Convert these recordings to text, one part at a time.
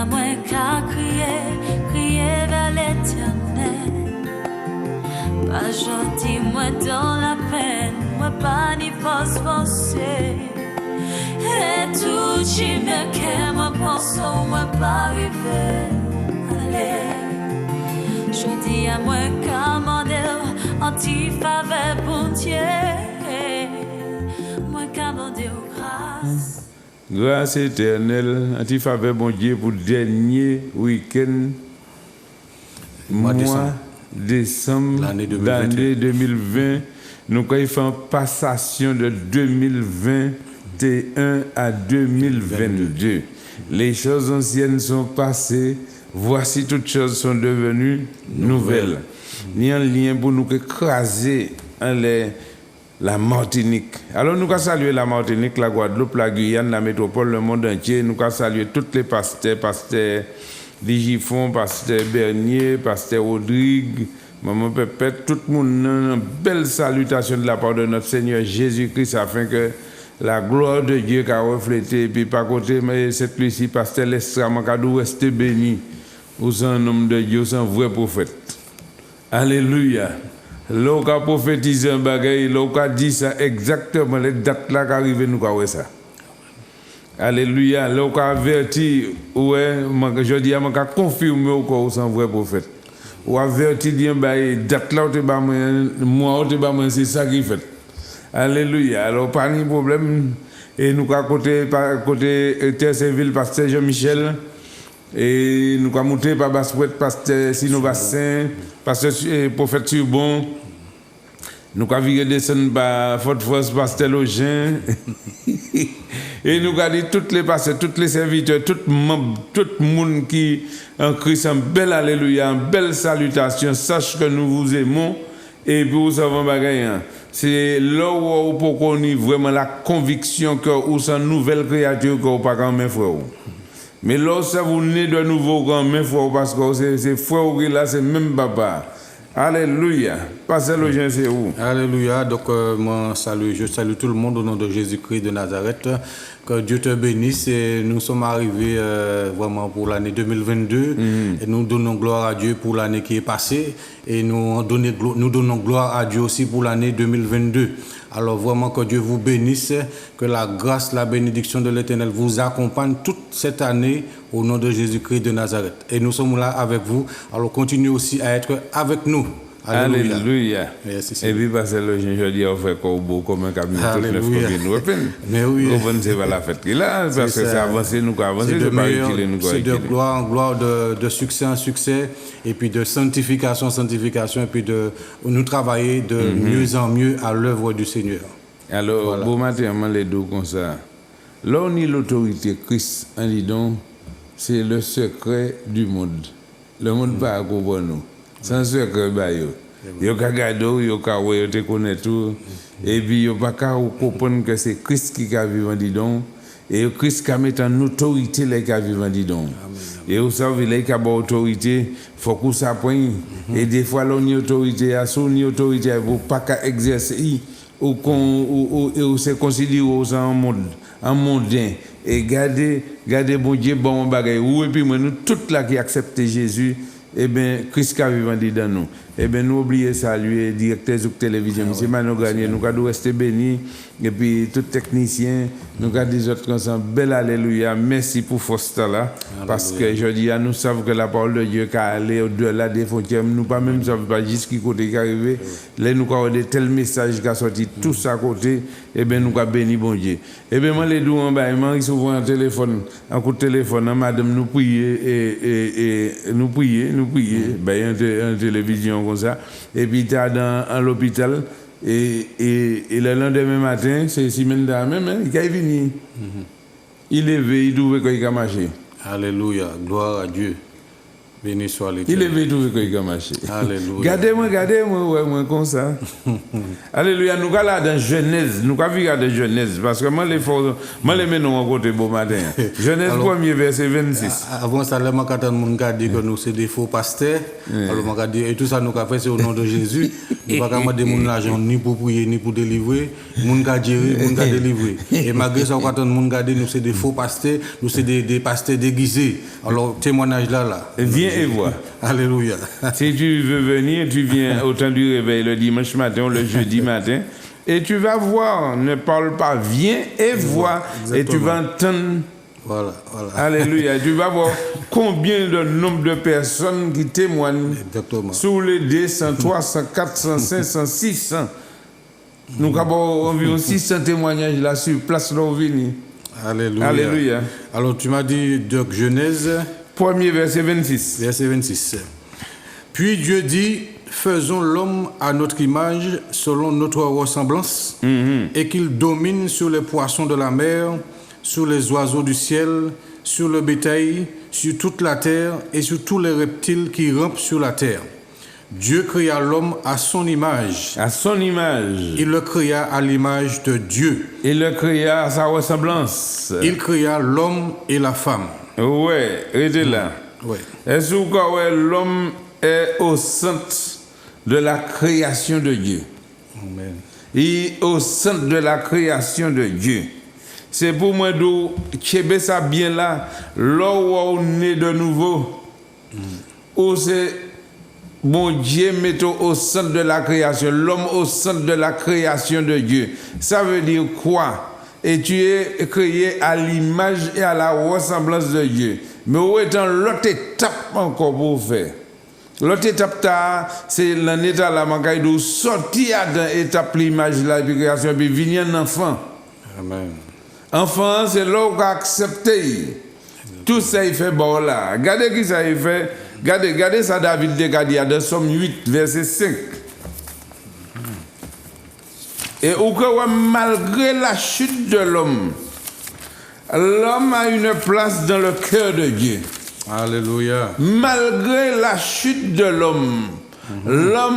à moi qu'à crier vers l'éternel. Pas gentil, moi dans la peine, moi pas ni force forcée. Et tout qui me qu'est, moi pense, moi pas arriver. Allez, je dis à moi qu'à mon anti-faveur pour Dieu. Moi qu'à mon Dieu grâce. Grâce éternelle, anti-faveur bon Dieu pour le dernier week-end, mois décembre l'année 2020. Nous avons fait une passation de 2021 à 2022. Les choses anciennes sont passées, voici toutes choses sont devenues nouvelles. Il y a un lien pour nous écraser la Martinique. Alors nous allons saluer la Martinique, la Guadeloupe, la Guyane, la métropole, le monde entier. Nous allons saluer tous les pasteurs, pasteur Digifon, pasteur Bernier, pasteur Rodrigue, maman Pépette, tout le monde, une belle salutation de la part de notre Seigneur Jésus-Christ afin que la gloire de Dieu qui a reflété, et puis par côté, mais cette nuit-ci, pasteur Lestra, Makadou, restez béni. Vous êtes un homme de Dieu, vous êtes un vrai prophète. Alléluia. L'on a prophétisé un bagage, l'on a dit ça exactement, les dates là qui arrivent, nous avons ça. Alléluia. L'on a averti, ouais, je dis, on a confirmé que vous êtes un vrai prophète. Ou averti, dit, date là, moi, c'est ça qui fait. Alléluia. Alors, pas de problème. Et nous avons côté Terre-Saint-Ville, pasteur Jean-Michel. Et nous avons monté par Basse-Ouest, pasteur Sino Bassin, pasteur prophète Surbon. Nous avons viré descendre par Fort-France, pasteur Login. Et nous avons dit tous les pasteurs, tous les serviteurs, tout le monde qui en Christ, un bel alléluia, une belle salutation. Sache que nous vous aimons. Et puis vous savez, c'est là où pour qu'on ait vraiment la conviction que vous êtes une nouvelle créature que vous n'avez pas quand même frère. Mais lorsque vous venez de nouveau grand même frère, parce que c'est frère là, c'est même papa. Alléluia. Passez le gens, c'est où? Alléluia. Donc, je salue tout le monde au nom de Jésus-Christ de Nazareth. Que Dieu te bénisse. Et nous sommes arrivés vraiment pour l'année 2022. Et nous donnons gloire à Dieu pour l'année qui est passée. Et nous donnons gloire à Dieu aussi pour l'année 2022. Alors vraiment que Dieu vous bénisse, que la grâce, la bénédiction de l'Éternel vous accompagne toute cette année au nom de Jésus-Christ de Nazareth. Et nous sommes là avec vous. Alors continuez aussi à être avec nous. Alléluia. Alléluia. Et puis parce que le je dis on fait comme un camion tout neuf comme mais oui. C'est pas la fête qui là parce que c'est avancé nous avancer c'est de gloire en gloire, de succès en succès et puis de sanctification en sanctification et puis de nous travailler de mieux en mieux à l'œuvre du Seigneur. Alors bon matin les deux comme ça. Là on est l'autorité Christ en dit donc c'est le secret du monde. Le monde pas comprendre nous. Sans secret ba yo. Yo ka gado, yo ka we yo te connaît tout et puis yo pas ka comprendre que c'est Christ qui a vivant dit donc et Christ qui met en autorité les qui vivant dit donc. Et vous savez les qui a autorité, faut que ça prenne et des fois l'on autorité à son autorité vous pas ka exercer ou c'est considéré aux en mondain et garder bon Dieu bon bagay ou et puis moi nous toutes là qui acceptent Jésus. Eh bien, Christ a vivant dans nous. Eh bien, nous oublions saluer directeur de télévision, M. Mano Gagné, nous avons rester bénis, et puis tout technicien, nous avons des autres ensemble. Bel alléluia, merci pour force là, parce que je dis, nous savons que la parole de Dieu qui allé au-delà des frontières, nous pas même savons pas jusqu'à côté qui arrivé, là nous avons des tels messages qui sont sortis tous à côté, eh bien, nous avons béni bon Dieu. Eh bien, moi les deux en bas, ils souvent un téléphone, un coup de téléphone, madame, nous prions et nous prions, ben une télévision comme ça, et puis tu es dans l'hôpital, et le lendemain matin, c'est Simone même, il est venu. Il est levé, il trouve qu'il a marché. Alléluia, gloire à Dieu. Béni soit Il est l'Éternel. venu trouver qu'il a marché. Alléluia. Gardez-moi, ouais, moi, comme ça. Alléluia. Nous sommes là dans Genèse. Nous sommes dans Genèse. Parce que moi, les menons en côté beau matin. Genèse 1er, verset 26. Avant ça, les gens qui dit que nous sommes des faux pasteurs. Alors, on dit, et tout ça, nous avons fait, c'est au nom de Jésus. Nous ne pouvons pas demander l'argent ni pour prier, ni pour délivrer. Nous avons géré, nous avons délivré. Et malgré ça, quand on a dit, nous sommes des faux pasteurs, nous sommes des pasteurs déguisés. Alors, témoignage là. Viens et vois. Alléluia. Si tu veux venir, tu viens au temps du réveil le dimanche matin ou le jeudi matin. Et tu vas voir, ne parle pas, viens et vois. Exactement. Et tu vas entendre. Voilà. Alléluia. Tu vas voir combien de nombre de personnes qui témoignent. Exactement. Sur les 200, 300, 400, 500, 600. Nous avons environ 600 témoignages là sur place là où venir. Alléluia. Alléluia. Alors, tu m'as dit de Genèse. 1er verset 26. Verset 26. Puis Dieu dit, faisons l'homme à notre image, selon notre ressemblance, et qu'il domine sur les poissons de la mer, sur les oiseaux du ciel, sur le bétail, sur toute la terre et sur tous les reptiles qui rampent sur la terre. Dieu créa l'homme à son image. À son image. Il le créa à l'image de Dieu. Il le créa à sa ressemblance. Il créa l'homme et la femme. Ouais, restez là. Ouais. Est-ce que l'homme est au centre de la création de Dieu? Amen. Il est au centre de la création de Dieu. C'est pour moi d'où Québec ça bien là, là où on est de nouveau. Où c'est bon Dieu met au centre de la création, l'homme au centre de la création de Dieu. Ça veut dire quoi? Et tu es créé à l'image et à la ressemblance de Dieu. Mais où est l'autre étape encore pour faire? L'autre étape, c'est l'état là, de sortir de l'étape l'image de la création, puis venir un enfant. Amen. Enfant, c'est là où on a accepté. Tout ça, il fait bon là. Regardez qui ça il fait. Regardez ça, David de dans Somme 8, verset 5. Et au cas où, malgré la chute de l'homme a une place dans le cœur de Dieu. Alléluia. Malgré la chute de l'homme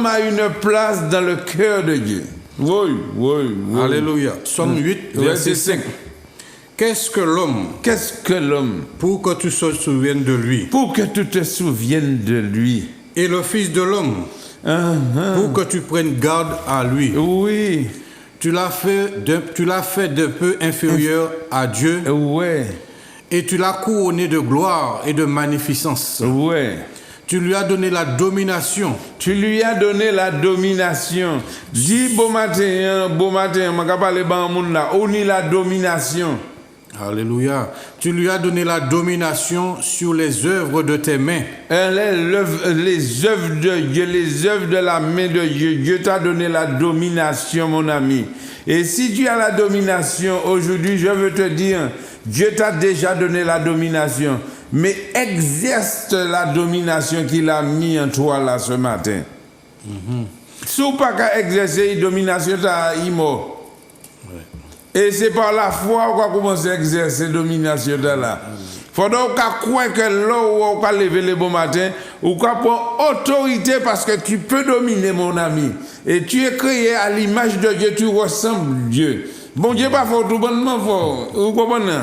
a une place dans le cœur de Dieu. Oui. Alléluia. Somme 8, verset 5. Qu'est-ce que l'homme? Qu'est-ce que l'homme? Pour que tu te souviennes de lui. Pour que tu te souviennes de lui. Et le Fils de l'homme? Pour que tu prennes garde à lui. Oui. Tu l'as fait de peu inférieur à Dieu. Ouais. Et tu l'as couronné de gloire et de magnificence. Ouais. Tu lui as donné la domination. Tu lui as donné la domination. Dis bon matin, on va parler de monde là. On y la domination. Alléluia. Tu lui as donné la domination sur les œuvres de tes mains. Les œuvres de Dieu, les œuvres de la main de Dieu. Dieu t'a donné la domination, mon ami. Et si tu as la domination, aujourd'hui, je veux te dire, Dieu t'a déjà donné la domination. Mais exerce la domination qu'il a mis en toi là ce matin. Si tu n'as pas exercer la domination, tu as mort. Et c'est par la foi qu'on va commencer à exercer la domination là. Il faut donc croire que là où on va lever le bon matin, ou qu'on prend autorité parce que tu peux dominer, mon ami. Et tu es créé à l'image de Dieu, tu ressembles à Dieu. Bon Dieu, pas fort, tout bonnement fort. Vous comprenez?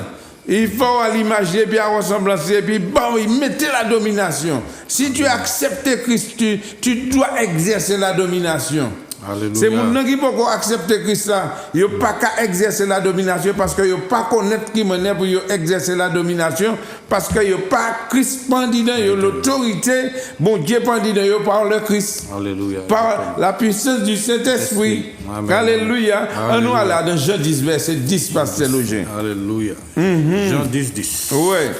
Il faut à l'image et puis à ressemblance et puis bon, il mettait la domination. Si tu acceptes Christ, tu dois exercer la domination. Alléluia. C'est mon qui peut accepter Christ là. Il n'y a pas qu'à exercer la domination parce qu'il n'y a pas connaître qui menait pour exercer la domination parce qu'il n'y a pas Christ pendant il y a l'autorité. Bon Dieu pendant par le Christ. Alléluia. Par la puissance du Saint-Esprit. Alléluia. On nous là dans Jean 10 verset 10 pasteur Login. Alléluia. Jean 10, 10. Ouais.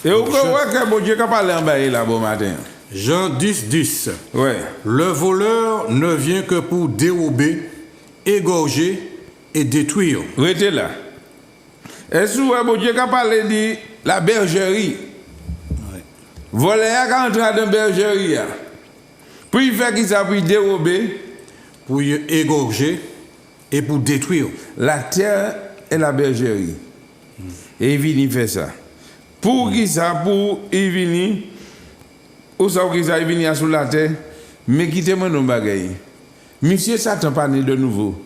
Et au cas où bon Dieu qui parle en bas là bon matin. Jean 10, 10. Ouais. Le voleur ne vient que pour dérober, égorger et détruire. Restez là. Est-ce que bon Dieu qui parle de la bergerie? Ouais. Voleur qui entre dans la bergerie. Puis il fait qu'il s'appuie dérober. Pour égorger et pour détruire. La terre et la bergerie. Et il vient faire ça. Pour qui ça, pour y venir, ou ça, qui ça, y venir sur la terre, mais quittez-moi nos bagailles. Monsieur Satan pas né de nouveau.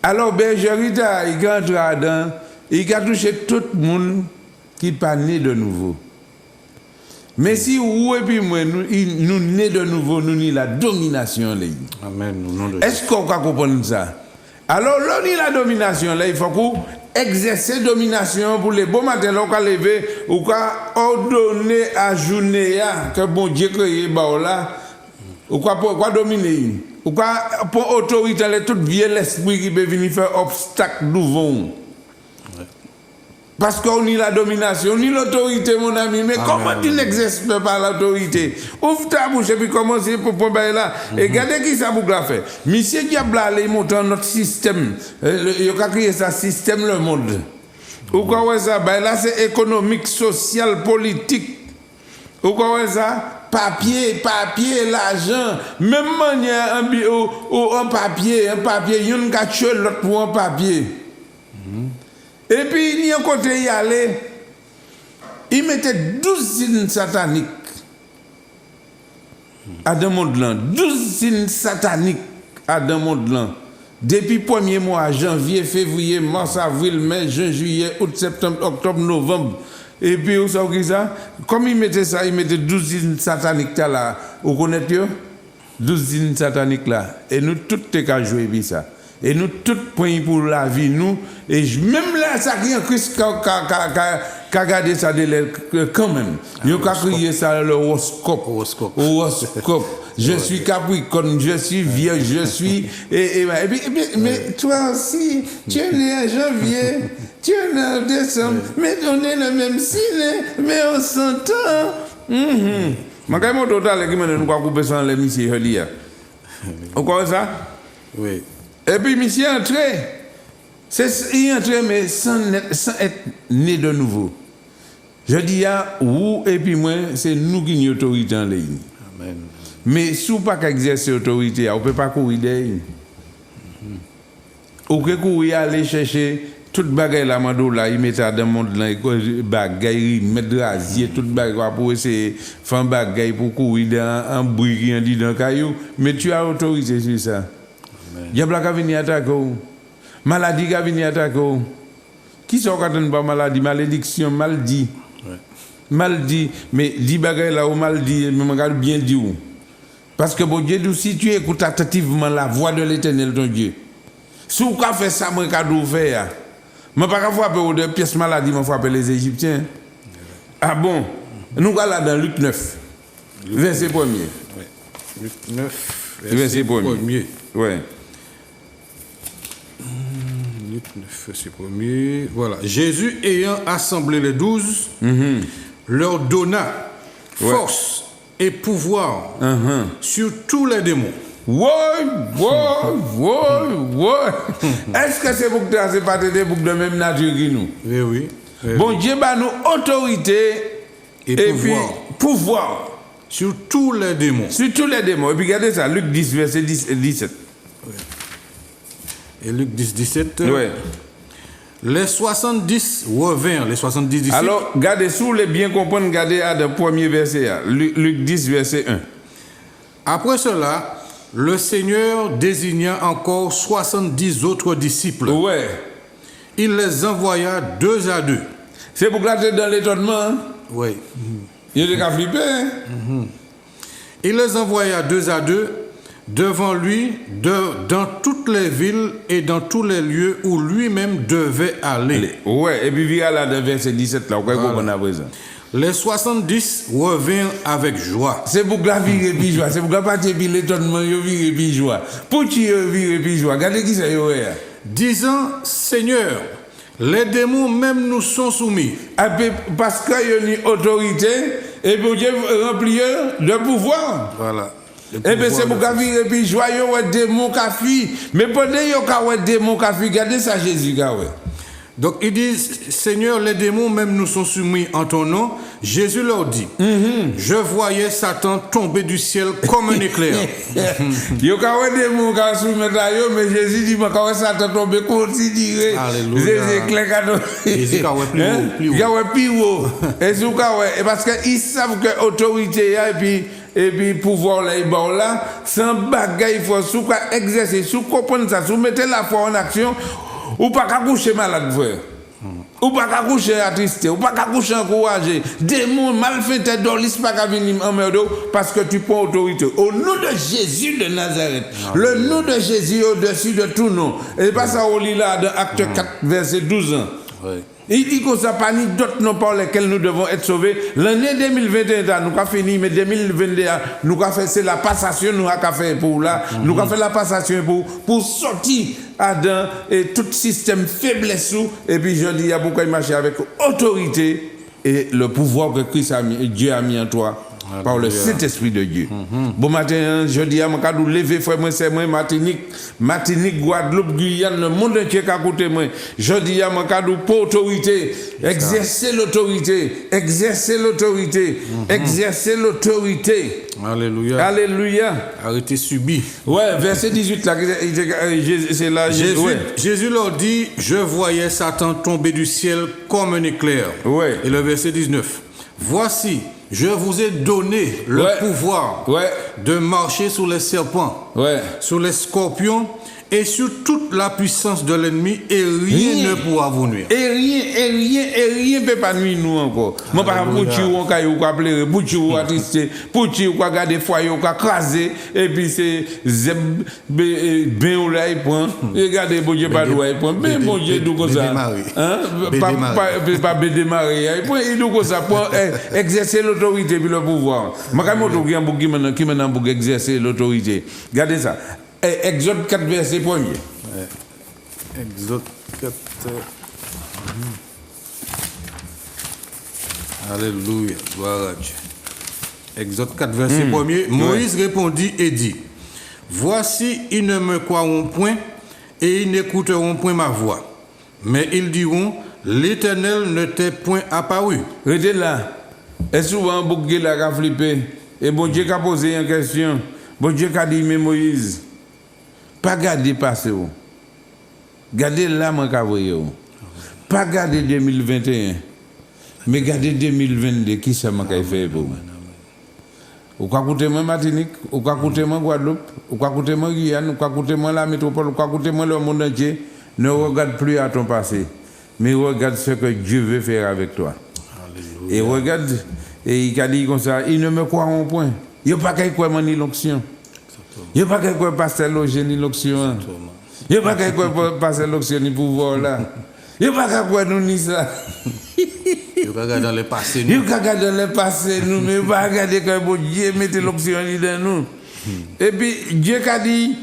Alors, Bergerita, il rentre là-dedans, il a touché tout le monde qui n'est pas né de nouveau. Mais si vous et puis moi, nous nés de nouveau, nous avons la domination. Amen. Est-ce qu'on peut comprendre ça? Alors, là, on a la domination, là, il faut qu'on exerce domination pour les bons matins, là, on peut lever, ou ordonner à journée, que bon Dieu crée, là, ou quoi dominer, ou quoi pour autorité, tout vieux l'esprit qui peut venir faire obstacle devant. Parce qu'on a la domination, on a l'autorité, mon ami. Mais comment tu n'exerces pas l'autorité? Ouvre ta bouche et puis commence pour prendre là. Et regardez qui ça vous l'a fait. Monsieur Diabla, il monte dans notre système. Il a créé ça, système le monde. Ou quoi ça? Là, c'est économique, social, politique. Ou quoi ça? Papier, l'argent. Même manière, un papier, il y a un cachot l'autre pour un papier. Et puis, il y a un côté y aller, il mettait 12 signes sataniques à dans le monde là. 12 signes sataniques à dans le monde là. Depuis le 1er mois, janvier, février, mars, avril, mai, juin, juillet, août, septembre, octobre, novembre. Et puis, vous savez ça? Comme il mettait ça, il mettait 12 signes sataniques là. Vous connaissez? 12 signes sataniques là. Et nous, tous, t'es qu'à jouer avec ça. Et nous, tous points pour la vie, nous. Et même là, ça qui est en Christ, qu'a gardé ça de l'air quand même. Nous avons crié ça le horoscope. Je suis Capricorne, je suis Vierge, je suis. Mais toi aussi, tu es né en janvier, tu es né en décembre, mais on est le même signe, mais on s'entend. Je vais total qui m'a couper ça dans les messieurs. Vous comprenez ça? Oui. Et puis, monsieur est entré. Il est entré, mais sans être né de nouveau. Je dis à vous et puis moi, c'est nous qui avons l'autorité en ligne. Amen. Mais si vous ne pouvez pas exercer l'autorité, vous ne pouvez pas courir derrière. Vous pouvez courir aller chercher toute bagaille là, il met ça dans le monde là, bagaille, il met de l'asier, toute bagaille pour essayer de faire bagaille pour courir dans un bruit qui est dans le caillou. Mais tu as l'autorité sur ça. Diable a venu attaquer. Maladie a venu attaquer. Qui sont quand on pas maladie, malédiction, mal dit. Mal dit, mais dit bagaille là ou mal dit, mais regarde bien dit où. Parce que bon Dieu, si tu écoutes attentivement la voix de l'Éternel ton Dieu, si vous avez fait ça, moi je vais faire. Je ne vais pas frapper de pièces maladie, je vais frapper les Égyptiens. Ah bon? Nous allons là dans Luc 9, verset 1er. Luc 9, verset 1er. Ouais. Luc 9, verset 1er. Voilà. Jésus ayant assemblé les 12, leur donna force et pouvoir sur tous les démons. Est-ce que c'est pour que c'est pas des boucs de même nature que nous? Oui. Bon Dieu bah nous autorité et pouvoir sur tous les démons. Sur tous les démons. Et puis regardez ça, Luc 10, verset 17. Oui. Et Luc 10, 17. Oui. Les 70 revinrent, les 70 disciples. Alors, regardez, si vous voulez bien comprendre, regardez le premier verset, Luc 10, verset 1. Après cela, le Seigneur désigna encore 70 autres disciples. Ouais. Il les envoya 2 à 2. C'est pour que dans l'étonnement. Hein? Oui. Il y a des flippés. Hein? Il les envoya 2 à 2 devant lui dans toutes les villes et dans tous les lieux où lui-même devait aller. Ouais, et puis via là dans verset 17 là, voilà. Les 70 revinrent avec joie. C'est pour que la vie et puis joie, c'est pour que la partie et l'étonnement et puis joie. Pour qui et puis joie, regardez qui c'est disant, Seigneur, les démons même nous sont soumis. Parce qu'il y a une autorité et pour Dieu remplir de pouvoir. Voilà. Et bien c'est pour que la vie et puis joyeux, ouais, démons qui fuient. Mais pendant qu'il y a des démons qui fuient, regardez ça Jésus. Donc ils disent, Seigneur, les démons même nous sont soumis en ton nom. Jésus leur dit, je voyais Satan tomber du ciel comme un éclair. Yo ka wè démon ka soumettre là yo, mais Jésus dit ka wè Satan tomber considéré. Alléluia. Jésus clair ka Jésus ka wè plus haut, plus haut. Ka wè plus haut. Et sou ka wè parce que ils savent que autorité et puis pouvoir là bon là sans bagaille il faut sou ka exercer, sou comprendre ça, sou mettre la foi en action ou pas ka coucher malade frère. Ou pas qu'à coucher attristé, ou pas qu'à coucher encouragé. Démon malfaiteur d'Orlis pas qu'à venir en merde parce que tu prends autorité. Au nom de Jésus de Nazareth. Le nom de Jésus au-dessus de tout nom. Et pas ça on lit là dans Acte 4 verset 12 ans. Oui. Il dit qu'on n'a pas ni d'autres noms par lesquels nous devons être sauvés. L'année 2021, nous avons fini, mais 2022, nous avons fait c'est la passation, nous avons fait pour là, nous avons fait la passation pour sortir Adam et tout système faiblesse, et puis je dis, il y a beaucoup de marcher avec autorité et le pouvoir que Christ a mis, Dieu a mis en toi. Par le Saint-Esprit de Dieu. Bon matin, je dis à mon cadre, lever, frère, moi, c'est moi, Martinique, Guadeloupe, Guyane, le monde entier qui a côté moi. Je dis à mon cadre, pour autorité, exercer l'autorité, exercer l'autorité, exercer l'autorité. Alléluia. Alléluia. Arrêtez subi. Ouais, verset 18, là, c'est là. Jésus leur dit, je voyais Satan tomber du ciel comme un éclair. Ouais. Et le verset 19, voici, je vous ai donné le pouvoir de marcher sur les serpents, sur les scorpions et sur toute la puissance de l'ennemi et rien ne pourra vous nuire. Et rien ne peut pas nuire nous encore. Moi, par exemple, pour tuer, on va pleurer, pour tuer, on va trister, pour tuer, on va garder foyer, on va craser, et puis c'est zeb, ben ou là, il prend, regardez, bon Dieu, pas d'où il prend, mais bon Dieu, d'où comme ça. Pas démarrer, il prend, il d'où comme ça, pour exercer l'autorité puis le pouvoir. Moi, quand je qui maintenant pour exercer l'autorité, regardez ça. Exode 4, verset 1er. Exode 4. Alléluia. Gloire à Dieu. Exode 4, verset 1er. Moïse répondit et dit, voici, ils ne me croiront point et ils n'écouteront point ma voix. Mais ils diront, l'Éternel ne t'est point apparu. Restez là. Et souvent, beaucoup de gens ont flippé. Et bon Dieu a posé une question. Bon Dieu a dit, mais Moïse, pas garder passé. Gardez là, mon cavoyer. Pas garder 2021. Mais garder 2022. Qui ça m'a fait pour vous? Ou quoi coûter moi Martinique, ou quoi coûter moi Guadeloupe, ou quoi coûter moi Guyane, ou quoi coûter moi la métropole, ou quoi coûter moi le monde entier. Ne regarde plus à ton passé. Mais regarde ce que Dieu veut faire avec toi. Alléluia. Et regarde, et il a dit comme ça, ils ne me croiront point. Il n'y a pas qu'à croire ni l'onction. Il n'y a pas qu'à croire pasteur Logé ni l'onction. Il n'y a pas qu'à croire pasteur l'onction ni pouvoir là. Il n'y a pas qu'à croire nous ni ça. Il n'y a pas qu'à dans le passé. Il n'y a pas qu'à dans le passé nous, mais il n'y a pas qu'à dire que bon Dieu mette l'onction dans nous. Et puis Dieu a dit,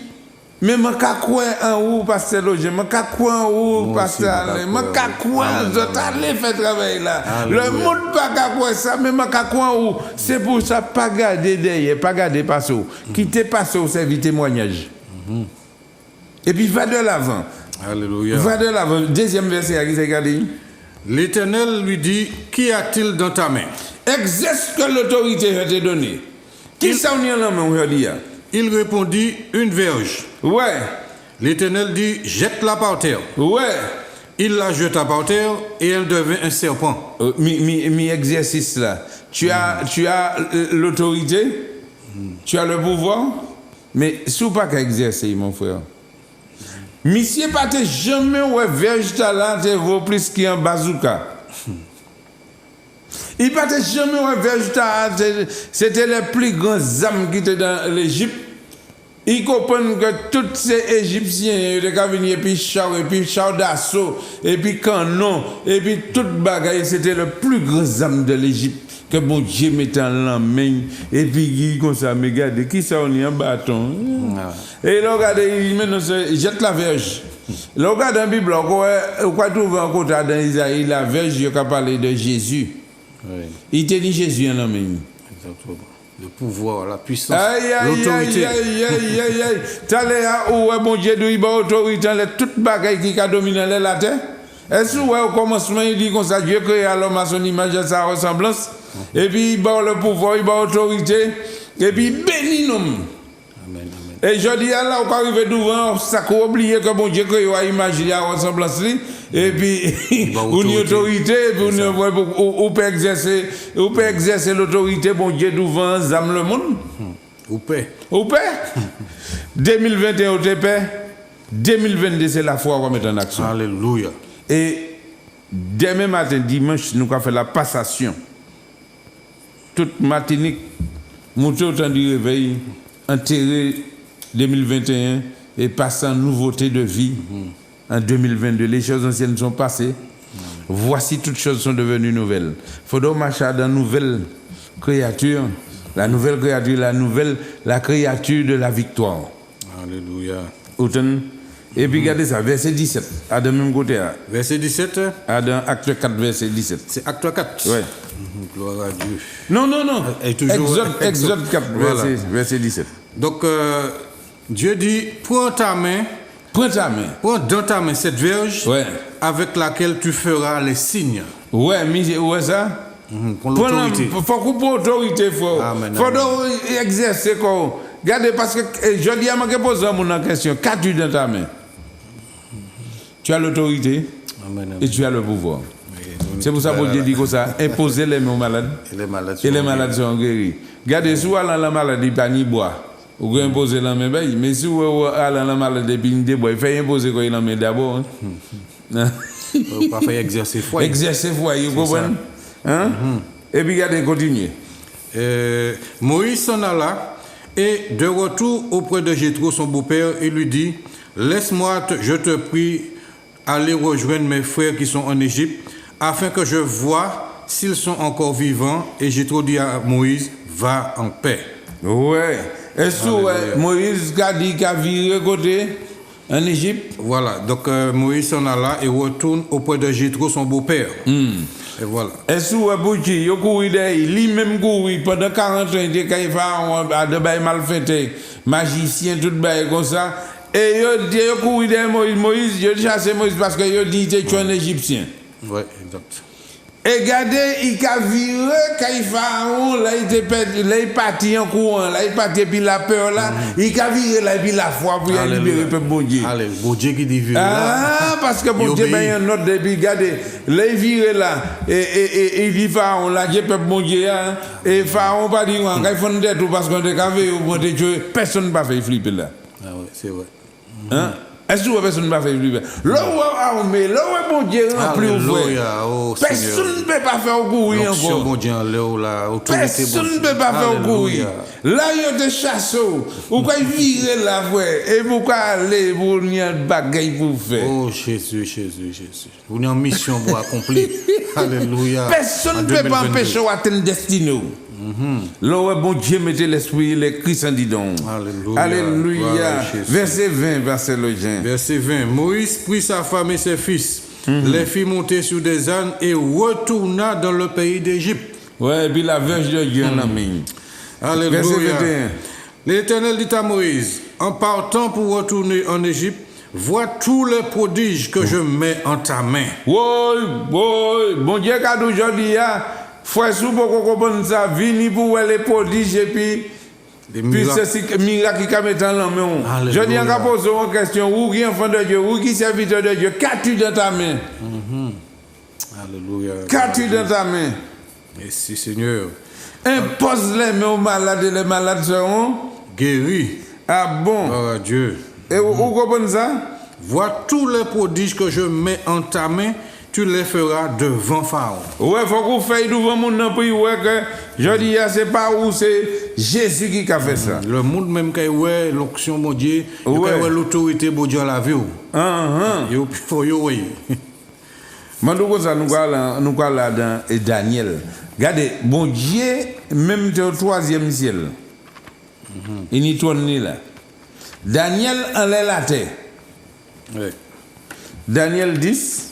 mais je ne crois pas en où, pasteur Logé, je ne crois pas en où, pasteur Alain, je ne crois pas, je t'allais faire travail là. Le monde ne peut pas croire ça, mais je ne crois pas en où. C'est pour ça, pas garder derrière, pas garder passer. Quitter passer au service témoignage. Et puis va de l'avant. Alléluia. Va de l'avant. Deuxième verset, regardez. L'Éternel lui dit, qu'y a-t-il dans ta main? Exerce que l'autorité va te donner. Qui ça on y a dans la main aujourd'hui? Il répondit, une verge. Ouais. L'Éternel dit, jette-la par terre. Ouais. Il la jeta par terre et elle devint un serpent. Mi exercice là. Tu as l'autorité, tu as le pouvoir, mais sous pas qu'à exercer, mon frère. Monsieur pas te jamais ouais verge talent te vaut plus qu'un bazooka. Il pas te jamais ouais verge talent, c'était les plus grands âmes qui étaient dans l'Égypte. Ils comprennent que tous ces Égyptiens, ils sont venus, et puis char d'assaut, et puis canon, et puis toute bagaille, c'était le plus grand âme de l'Égypte. Que bon Dieu mettait en la main, et puis il comme ça, mais regardez, qui ça on est en bâton? Et là, regardez, maintenant, jette la verge. Là, regardez dans la Bible, on va trouver un côté dans Isaïe, la verge, il a parlé de Jésus. Oui. Il te dit Jésus en la main. Exactement. Le pouvoir, la puissance, l'autorité. T'as l'air où bon Dieu doit y avoir autorité, toute bagaille qui a dominé la terre. Est-ce que au commencement, il dit comme ça, Dieu créa l'homme à son image et à sa ressemblance, et puis il bat le pouvoir, il bat l'autorité, et puis il bénit l'homme. Amen. Et je dis, là, on arrive devant, ça qu'on oublie que bon Dieu créé à image et à ressemblance, et puis on a autorité, et puis on peut exercer l'autorité, bon Dieu, devant zam le monde. Ou paix. 2021 au paix. 2022 c'est la foi qu'on met en action. Alléluia. Et demain matin, dimanche, nous avons fait la passation. Toute matinique, monter au temps du réveil, enterrer 2021 et passer en nouveauté de vie en 2022. Les choses anciennes sont passées. Voici toutes choses sont devenues nouvelles. Il faut donc marcher dans la nouvelle créature. La nouvelle créature, la créature de la victoire. Alléluia. Autant. Et puis regardez ça, verset 17, à de même côté. Verset 17. À dans Acte 4, verset 17. C'est Acte 4. Oui. Gloire à Dieu. Non. Et toujours, Exode 4, voilà. verset 17. Donc, Dieu dit, prends dans ta main cette verge avec laquelle tu feras les signes. Ouais, ça. Pour l'autorité. Il faut couper l'autorité. Il faut exercer. Regardez, parce que je dis à moi que poser une question. Qu'as-tu dans ta main? Tu as l'autorité et tu as le pouvoir. C'est pour ça que Dieu dit que ça, imposer les mains aux malades. Et les malades sont guéris. Regardez, si vous allez la maladie, pas ni bois. Vous pouvez imposer la main, mais si vous allez la maladie, puis ni bois, il faut imposer quand il en met d'abord. Vous pas faire exercer foi. Exercer foi, vous comprenez? Et puis regardez, continuez. Moïse s'en alla et de retour auprès de Jéthro, son beau-père, il lui dit, laisse-moi, je te prie, aller rejoindre mes frères qui sont en Égypte, afin que je voie s'ils sont encore vivants. Et Jéthro dit à Moïse, va en paix. Ouais. Est-ce que Moïse a dit qu'il a viré côté en Égypte? Voilà. Donc Moïse s'en alla et retourne auprès de Jéthro, son beau-père. Et voilà. Est-ce que Bouchi, il a couru lui-même couru pendant 40 ans, il a de bail mal fait, magicien, tout bail comme ça. Et il a couru derrière Moïse, il a chassé Moïse parce qu'il a dit qu'il était un Égyptien. Oui, exact. Et regardez, il a viré quand il pharaon, là il est parti en courant, là il est parti, puis la peur là, il a viré là, puis la foi pour y libérer le peuple bon Dieu. Allez, bon Dieu qui dit viré là. Parce que bon Dieu, il y a un autre depuis, regardez, là il viré là, et il dit pharaon là, Dieu peuple bon Dieu, et pharaon pas dit, quand il faut nous dire tout parce qu'on est cavé, personne ne va faire flipper là. Ah oui, c'est vrai. Est-ce que personne ne va faire flipper? Là où armé, là où bon Dieu rempli ouvert. Personne ne peut pas faire courir encore. Personne ne peut pas faire courir. Là, il y a des chasseaux. Vous pouvez virer la voie et vous pouvez aller pour une bagaille pour faire. Oh Jésus. Vous avez une mission pour accomplir. Alléluia. Personne ne peut pas empêcher d'atteindre destinée. Là où bon Dieu mettez l'esprit, les Christ en dit donc. Alléluia. Verset 20, verset le Jean. Verset 20. Moïse prit sa femme et ses fils, les fit monter sur des ânes et retourna dans le pays d'Égypte. Ouais, et puis la verge de Dieu en a mis. Alléluia. L'Éternel dit à Moïse, en partant pour retourner en Égypte, vois tous les prodiges que je mets en ta main. Bon Dieu, quand aujourd'hui, frère, si vous comprenez ça, venez pour voir les prodiges et puis c'est miracle qui met dans la main. Je dis encore poser une question, où qui est enfant de Dieu, où qui est serviteur de Dieu, qu'as-tu dans ta main? Alléluia. Qu'as-tu dans ta main? Merci Seigneur. Impose les mains aux malades et les malades seront guéris. Ah bon? Gloire à Dieu. Et vous comprenez ça? Vois tous les prodiges que je mets en ta main, tu les feras devant Pharaon. Ouais, faut qu'on fasse devant mon nom pour que je dis, c'est pas où c'est Jésus qui a fait ça. Le monde même qui a l'onction de Dieu, qui a l'autorité de Dieu à la vie. Il faut y aller. Nous allons là dans Daniel. Regardez, bon Dieu, même au 3e ciel, il n'y tourne là. Daniel en la terre. Oui. Daniel 10.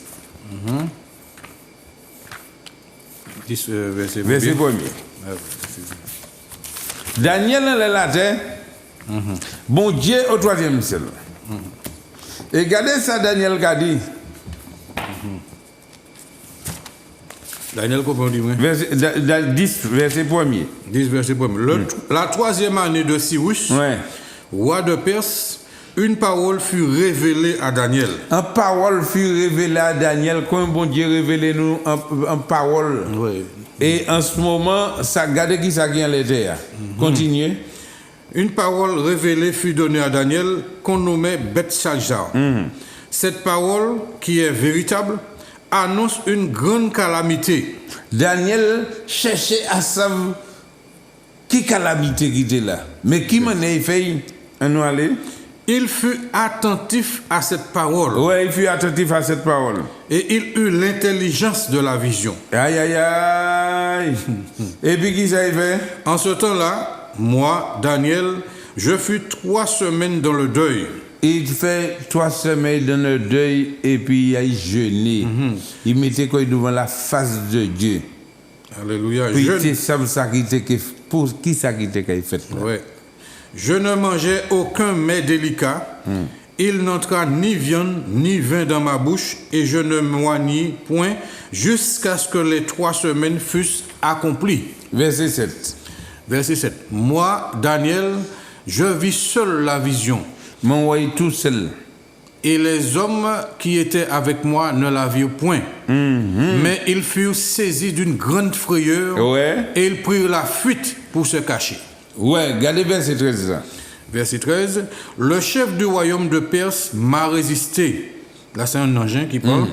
10 verset 1er. Daniel en la terre. Bon Dieu au 3e ciel. Et regardez ça, Daniel a dit. Daniel comprend du moins. 10, verset 1er. 10, verset 1er. La troisième année de Cyrus, Ouais. roi de Perse, une parole fut révélée à Daniel. En parole fut révélée à Daniel, quand bon Dieu révélé nous en parole. Oui. Et en ce moment, ça garde qui ça qui en l'était. Continuez. Une parole révélée fut donnée à Daniel qu'on nommait Bethshazzar. Cette parole, qui est véritable, annonce une grande calamité. Daniel cherchait à savoir qui calamité qui était là. Mais qui m'en a fait à nous aller? Il fut attentif à cette parole Ouais, il fut attentif à cette parole. et il eut l'intelligence de la vision. Aïe, aïe, aïe. Et puis qui ça a fait? En ce temps-là, moi, Daniel, je fus 3 semaines dans le deuil. Il fait 3 semaines dans le deuil et puis il a jeûné. Il mettait quoi devant la face de Dieu. Alléluia. Puis c'est ça qui était pour qui ça qui était fait là. Ouais. Je ne mangeais aucun mets délicat. Il n'entra ni viande ni vin dans ma bouche et je ne m'oignis point jusqu'à ce que les 3 semaines fussent accomplies. Verset 7. Verset 7. Moi, Daniel, je vis seul la vision. Mon voyait tout seul. Et les hommes qui étaient avec moi ne la virent point. Mais ils furent saisis d'une grande frayeur Ouais. et ils prirent la fuite pour se cacher. Ouais, regardez verset 13 là. Verset 13. Le chef du royaume de Perse m'a résisté. Là, c'est un engin qui parle.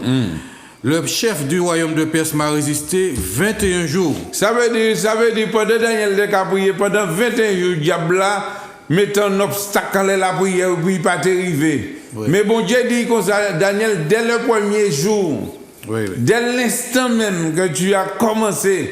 Le chef du royaume de Perse m'a résisté 21 jours. Ça veut dire pendant Daniel de prier pendant 21 jours, diable là met un obstacle à la prière pour pas arriver. Oui. Mais bon Dieu dit comme ça, Daniel, dès le premier jour, Oui, oui. dès l'instant même que tu as commencé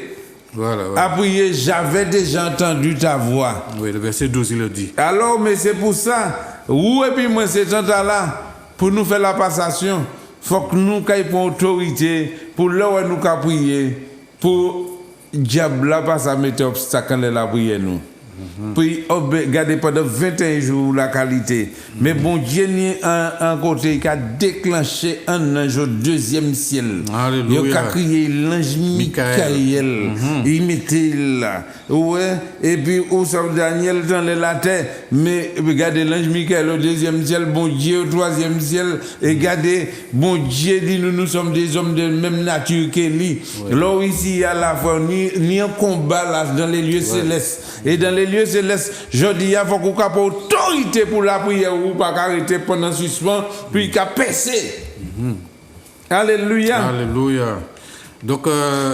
Voilà. à prier, j'avais déjà entendu ta voix. Oui, le verset 12, il le dit. Alors, mais c'est pour ça, où et puis moi, c'est temps-là, pour nous faire la passation, il faut que nous ayons autorité, pour là où nous avons prié, pour diable là, pas ça mettre obstacle dans la prière, nous. Puis, regardez pendant 21 jours la qualité. Mais bon Dieu, un côté qui a déclenché un ange au 2e ciel. Alléluia. Il a crié l'ange Michael. Il mettait là. Ouais. Et puis, où sont Daniel dans la terre. Mais regardez l'ange Michael au 2e ciel, bon Dieu au 3e ciel. Et regardez, bon Dieu dit nous sommes des hommes de même nature que lui. Là, ici, il y a la foi, ni un combat là dans les lieux célestes. Et dans les lieux célestes, je dis, il faut qu'on ait autorité pour la prière ou pas arrêter pendant le suspens, puis qu'à percer. Alléluia. Alléluia. Donc,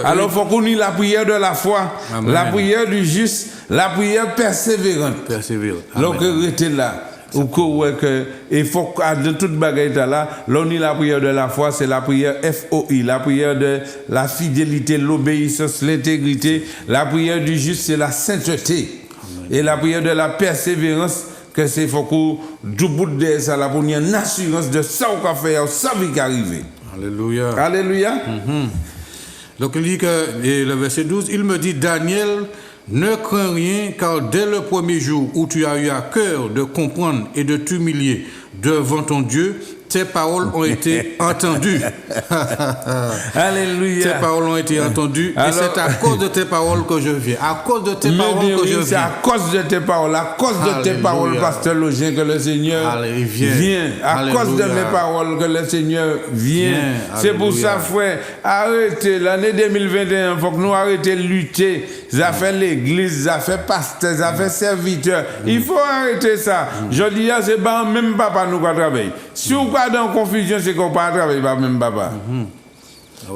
alors, il faut qu'on ait la prière de la foi, Amen. la prière du juste, la prière persévérante. persévère. Donc, restez là. Ou que il faut que de toute bagaille là, l'on est la prière de la foi, c'est la prière FOI, la prière de la fidélité, l'obéissance, l'intégrité, la prière du juste, c'est la sainteté. Et la prière de la persévérance, que c'est faut qu'on du bout de ça là pour une assurance de ça qu'on fait, ça qui arrive. Alléluia. Alléluia. Donc il dit que, et le verset 12, il me dit, Daniel, ne crains rien, car dès le premier jour où tu as eu à cœur de comprendre et de t'humilier devant ton Dieu, tes paroles ont été entendues. Alléluia. Tes paroles ont été entendues. Alors, et c'est à cause de tes paroles que je viens. À cause de tes paroles que je c'est viens. à cause de tes paroles, à cause de tes Alléluia. paroles, pasteur Login, que le Seigneur Allez, vient. vient. À Alléluia. cause de mes paroles, que le Seigneur vient. Vient. C'est pour Alléluia. ça, frère, arrêtez l'année 2021, il faut que nous arrêtions de lutter. Ça fait l'église, ça fait pasteur, ça fait serviteur. Il faut arrêter ça. Je dis, c'est pas même papa nous qui travaille. Si on pas dans confusion, c'est qu'on pas travailler par même papa.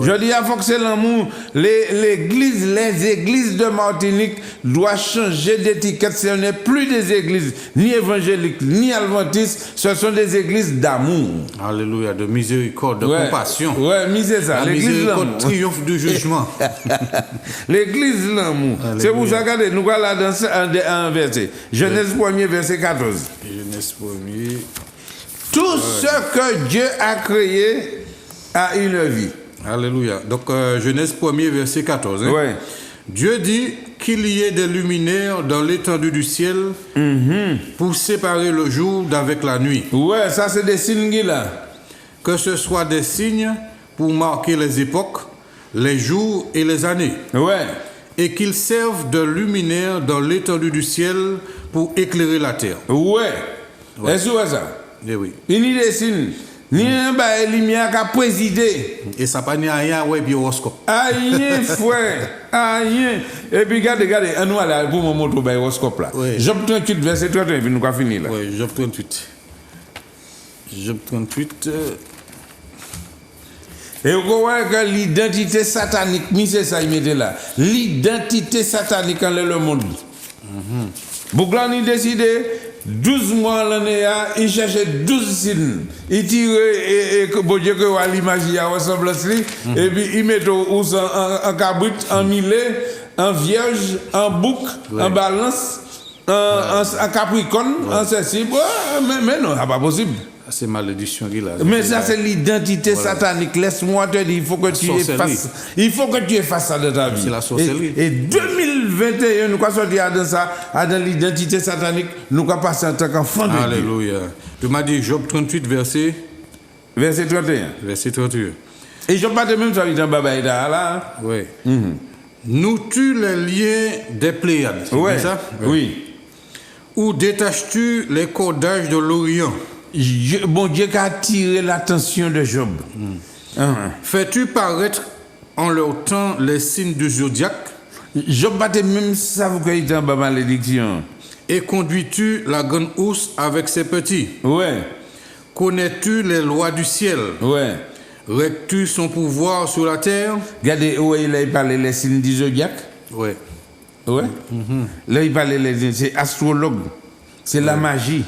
Je dis, il faut que c'est l'amour. Les églises de Martinique doivent changer d'étiquette. Ce n'est plus des églises ni évangéliques, ni adventistes. Ce sont des églises d'amour. Alléluia, de miséricorde, de compassion. Ouais, misez ça. La L'église miséricorde l'amour. triomphe du jugement. L'église l'amour. C'est pour ça que nous allons dans un verset. Genèse 1er, verset 14. Genèse 1er. Tout ce que Dieu a créé a une vie. Alléluia. Donc, Genèse 1er, verset 14. Hein? Ouais. Dieu dit qu'il y ait des luminaires dans l'étendue du ciel pour séparer le jour d'avec la nuit. Ouais, ça c'est des signes là. Que ce soit des signes pour marquer les époques, les jours et les années. Ouais. Et qu'ils servent de luminaire dans l'étendue du ciel pour éclairer la terre. Ouais. Est-ce que ça? Eh oui. Il n'y a signes. Ni un bail lumière qui a présidé. Et ça pas ni rien, ouais, puis horoscope. Aïe, frère. Aïe. Et puis, regardez, nous allons pour mon moto, bail horoscope là. Ouais. Job 38, verset 31, puis nous allons finir là. Oui, Job 38. Job 38. Et vous voyez que l'identité satanique, c'est ça, il mettait là. L'identité satanique dans le monde. Bouglan, il décidé, 12 mois l'année, il cherchait 12 signes. Il tirait, et que bon Dieu, que à l'image, il ressemble à cela. Et puis, il mettait en cabrit, en millet, en vierge, en bouc, en balance, en capricorne, en ceci. Mais non, c'est pas possible. C'est malédiction qu'il a. Mais ça, c'est l'identité satanique. Laisse-moi te dire, il faut que tu effaces. Il faut que tu effaces ça de ta vie. C'est la sorcellerie. Et 2021, nous allons sortir dans ça, dans l'identité satanique, nous allons passer en tant qu'enfant de Dieu. Alléluia. Tu m'as dit Job 38, verset 31. Verset 31. Et je parle même sur l'identité babaïda là. Oui. Nous tues les liens des Pléiades. C'est Ouais. ça? Oui. Où détaches-tu les cordages de l'Orient? Bon Dieu qui a attiré l'attention de Job. Fais-tu paraître en leur temps les signes du zodiaque? Job battait même ça, vous qu'il est en bas malédiction. Et conduis-tu la grande ours avec ses petits? Ouais. Connais-tu les lois du ciel? Ouais. Règles-tu son pouvoir sur la terre? Regardez où il a parlé les signes du zodiaque. Oui. Ouais. Là, il parlait c'est astrologue, c'est la magie,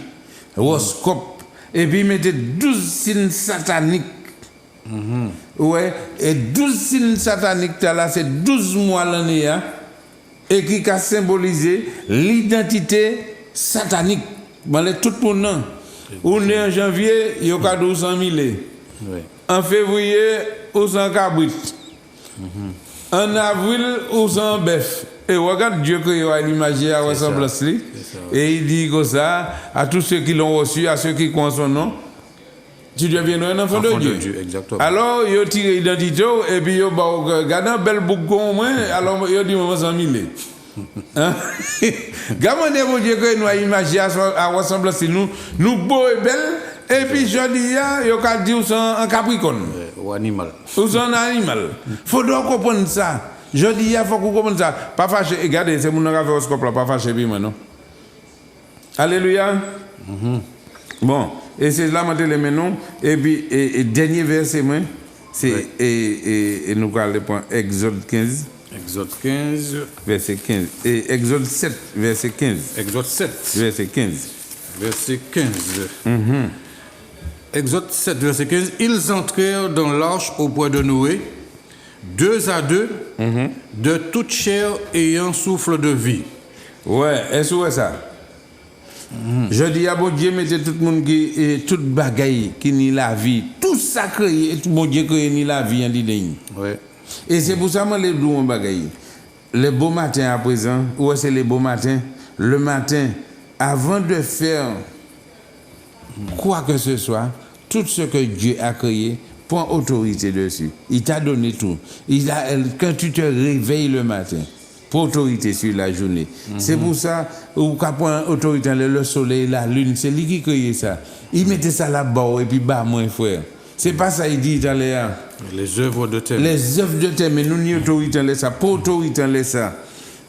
horoscope. Et puis, il mettait 12 signes sataniques. Ouais. Et 12 signes sataniques, là, c'est 12 mois l'année. Hein, et qui a symbolisé l'identité satanique. Bon, tout le monde. On est en janvier, il y a 200 000. Oui. En février, on s'en cabrit. En avril, on s'en bœuf. Et regarde Dieu qui a l'image à ressembler. Et il dit comme ça, à tous ceux qui l'ont reçu, à ceux qui croient son nom, tu deviendras un enfant de Dieu. Exactement. Alors, il a tiré l'identité, et puis il a regardé un bel bouc au moins, alors il a dit, maman, 100 000. Gardez mon Dieu que nous avons imagé à ressembler à nous beaux et belles, et puis je dis, il a dit, nous sommes un capricorne. Ou animal. Nous sommes un animal. Il faut donc comprendre ça. Je dis, il faut qu'on comprenne ça. Pas fâché. Regardez, c'est mon qui a fait horoscope là, pas fâché, puis maintenant. Alléluia. Bon, et c'est là maintenant les maintenant. Et puis, et dernier verset, c'est, et nous allons le point Exode 15. Exode 15. Verset 15. Et Exode 7, verset 15. Exode 7. Verset 15. Verset 15. Exode 7, verset 15. Ils entrèrent dans l'arche auprès de Noé, 2 à 2, de toute chair ayant souffle de vie. Ouais, est-ce que ça? Je dis à bon Dieu, mettez tout le monde qui, toute bagaille qui nie la vie, tout ça créé, tout mon Dieu créé ni la vie en dit. Ouais. Et c'est pour ça que les deux bagaille. Les beaux matins à présent, ou c'est les beaux matins, le matin, avant de faire quoi que ce soit, tout ce que Dieu a créé, prends autorité dessus. Il t'a donné tout. Quand tu te réveilles le matin, prends autorité sur la journée. C'est pour ça qu'on prend autorité le soleil, la lune, c'est lui qui crée ça. Il mettait ça là-bas et puis bah, mon frère. C'est pas ça il dit dans les œuvres de terre. Les œuvres de terre, mais nous n'y autorité en ça, pas autorité en ça.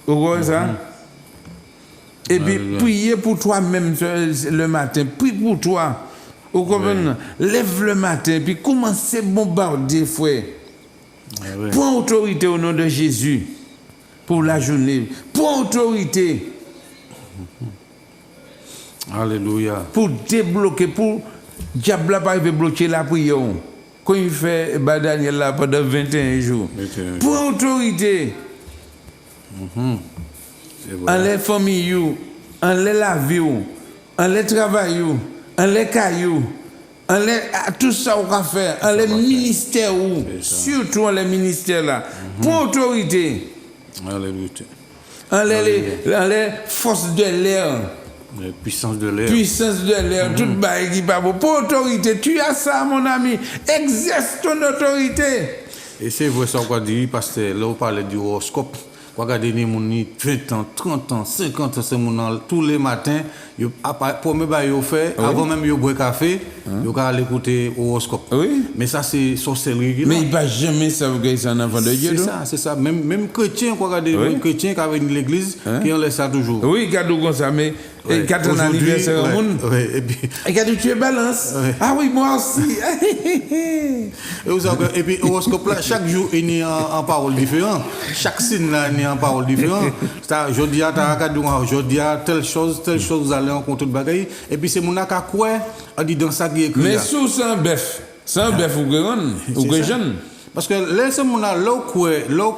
Vous voyez ça? Et puis priez pour toi-même le matin, prie pour toi. Vous comprenez? Lève le matin, puis commencez à bombarder, frère. Prends autorité au nom de Jésus pour la journée. Prends autorité. Alléluia. Pour débloquer, pour diable n'a pas bloquer la prière. Quand il fait Daniel là pendant 21 jours. Prends autorité. En les familles, en les la vie, en les travail, en les cailloux, en les tout ça qu'on va faire, en les ministères, surtout en les ministères là. Prends autorité. Alléluia. En les forces de l'air. Puissance de l'air. Puissance de l'air, tout bail qui pas bon. Pour autorité, tu as ça, mon ami. Exerce ton autorité. Et c'est vrai ça qu'on dit, parce que là, on parlait du horoscope. Regardez les gens 20 ans, 30 ans, 50 ans, c'est mon tous les matins, premier bail yo fait, avant même yo boire café, yo aller écouter horoscope. Oui. Mais ça c'est sorcellerie. Mais il va jamais savoir que c'est un enfant de Dieu. C'est ça. Même chrétien, regardez, même chrétien qui avait l'église, qui en laisse ça toujours. Oui, cadeau comme ça, mais quand on anniversaire au monde, et puis cadeau tu es balance. Ah oui, moi aussi. Et puis horoscope là, chaque jour il y a en parole différente. Chaque signe là il y a en parole différente. Je dis à ta je dis à telle chose vous allez rencontrer de bagaille. Et puis c'est mon aka quoi, on dit dans ça qui est écrit. Mais sous sans bœuf ou que jeune. Parce que là c'est mon là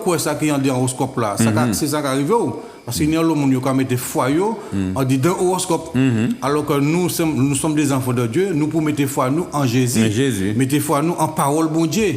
quoi ça qui en dit en horoscope là, c'est ça qui arrive. Parce qu'il y a le monde qui met foi, on dit dans l'horoscope. Alors que nous sommes des enfants de Dieu, nous pouvons mettre foi nous en Jésus. Mettez foi nous en parole bon Dieu.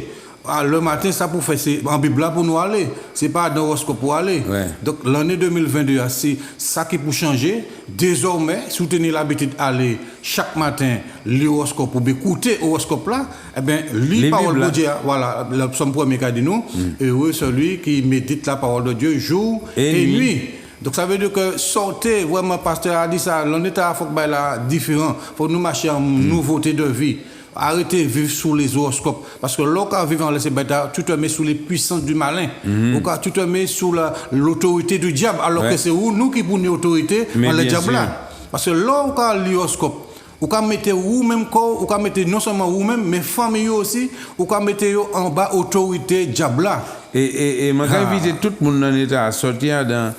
Le matin, ça pour faire, c'est en Bible pour nous aller. C'est pas dans l'horoscope pour aller. Ouais. Donc l'année 2022, c'est ça qui peut changer. Désormais, soutenez l'habitude d'aller chaque matin l'horoscope pour écouter l'horoscope là. Eh bien, lis parole de Dieu. Voilà, le psaume premier qu'a dit nous. Heureux celui qui médite la parole de Dieu jour et nuit. Donc ça veut dire que sortez, vraiment, pasteur a dit ça, l'on est à faut que là différent, faut nous marcher en nouveauté de vie. Arrêtez de vivre sous les horoscopes. Parce que lorsqu'on vit en laisser bêta, tu te mets sous les puissances du malin. Ou quand tu te mets sous l'autorité du diable. Alors que c'est nous qui prenons l'autorité dans le diable là. Parce que lorsqu'on lit l'horoscope, ou quand mettez vous-même corps, ou quand mettez non seulement vous-même, mais famille aussi, ou quand mettez en bas autorité diable là. Et moi, quand invite tout le monde dans l'état à sortir dans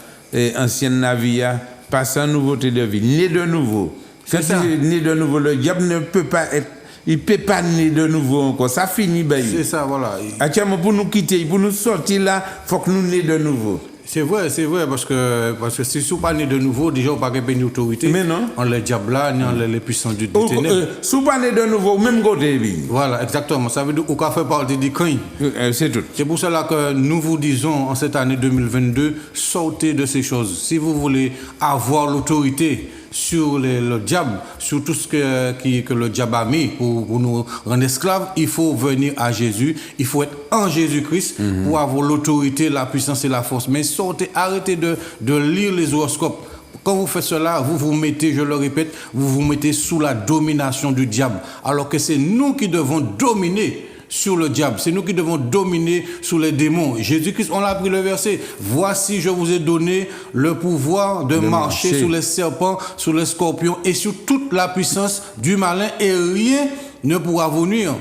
ancienne navire, passer en nouveauté de vie, né de nouveau. Quand tu né de nouveau, le diable ne peut pas être. Il ne peut pas naître de nouveau encore. Ça finit. C'est ça, voilà. Actuellement, pour nous quitter, pour nous sortir là, il faut que nous naissions de nouveau. C'est vrai, parce que si nous ne pas né de nouveau, déjà, on ne peut pas avoir autorité. Mais non. On les diables là, ni on les puissants du ténèbre. Si nous pas né de nouveau, même côté. Voilà, exactement. Ça veut dire qu'on fait partie du craint. C'est tout. C'est pour cela que nous vous disons, en cette année 2022, sortez de ces choses. Si vous voulez avoir l'autorité sur le diable, sur tout ce que le diable a mis pour nous rendre esclaves, il faut venir à Jésus, il faut être en Jésus-Christ pour avoir l'autorité, la puissance et la force. Mais sortez, arrêtez de lire les horoscopes. Quand vous faites cela, vous vous mettez, je le répète, vous vous mettez sous la domination du diable. Alors que c'est nous qui devons dominer sur le diable. C'est nous qui devons dominer sur les démons. Jésus-Christ, on l'a pris le verset. Voici, je vous ai donné le pouvoir de marcher sur les serpents, sur les scorpions et sur toute la puissance du malin et rien ne pourra vous nuire.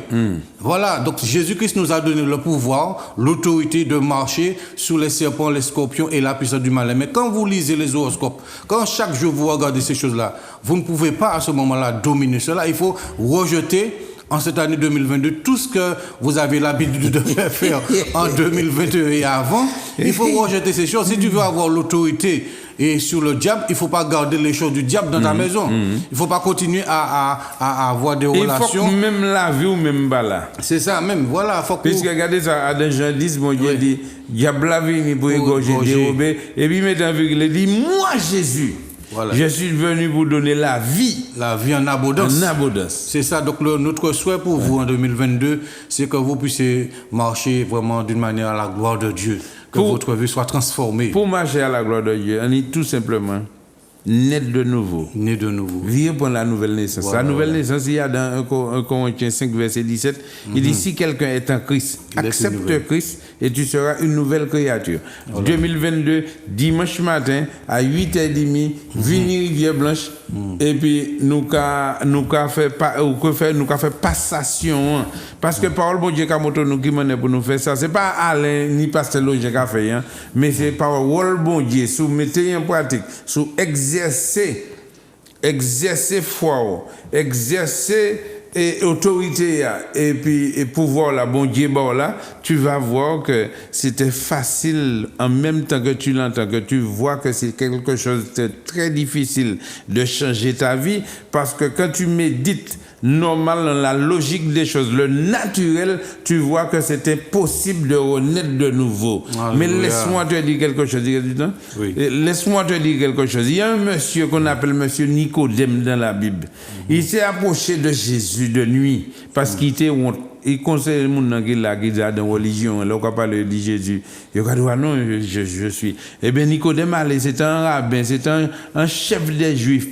Voilà. Donc, Jésus-Christ nous a donné le pouvoir, l'autorité de marcher sur les serpents, les scorpions et la puissance du malin. Mais quand vous lisez les horoscopes, quand chaque jour vous regardez ces choses-là, vous ne pouvez pas à ce moment-là dominer cela. Il faut rejeter en cette année 2022, tout ce que vous avez l'habitude de faire en 2021 et avant, il faut rejeter ces choses. Si tu veux avoir l'autorité et sur le diable, il ne faut pas garder les choses du diable dans ta maison. Il ne faut pas continuer à avoir des relations. Il faut même la vie ou même là. C'est ça, même. Voilà. Puisque regardez ça, à Jean 10, mon Dieu dit, diable la vie pour égorger, dérober. Et puis maintenant, il dit, moi Jésus. Voilà. Je suis venu vous donner la vie. La vie en abondance. En abondance. C'est ça. Donc, notre souhait pour vous en 2022, c'est que vous puissiez marcher vraiment d'une manière à la gloire de Dieu. Que votre vie soit transformée. Pour marcher à la gloire de Dieu, on est tout simplement naître de nouveau. Né de nouveau. Vivre pour la nouvelle naissance. Voilà, la nouvelle naissance, il y a dans 1 Corinthiens 5, verset 17, il dit si quelqu'un est en Christ, accepte Christ et tu seras une nouvelle créature. Voilà. 2022, dimanche matin, à 8h30, venir Rivière Blanche, et puis nous avons fait passation. Parce que parole bon Dieu nous qui m'a pour nous faire ça. Ce n'est pas Alain ni Pasteur Loge qui a fait, mais c'est parole bon Dieu, sous mettez en pratique, sous exercer foi, exercer et autorité et puis et pouvoir là, bon Dieu, bon là, tu vas voir que c'était facile en même temps que tu l'entends, que tu vois que c'est quelque chose de très difficile de changer ta vie, parce que quand tu médites normal dans la logique des choses, le naturel, tu vois que c'est impossible de renaître de nouveau. Alléluia. Mais laisse-moi te dire quelque chose. Oui. Laisse-moi te dire quelque chose. Il y a un monsieur qu'on appelle monsieur Nicodème dans la Bible. Il s'est approché de Jésus de nuit parce qu'il était honte. Il conseille les gens qui sont dans la religion, là, on va parler de Jésus. Il a dit, non, je suis. Eh bien, Nicodème, c'était un rabbin, c'était un chef des Juifs,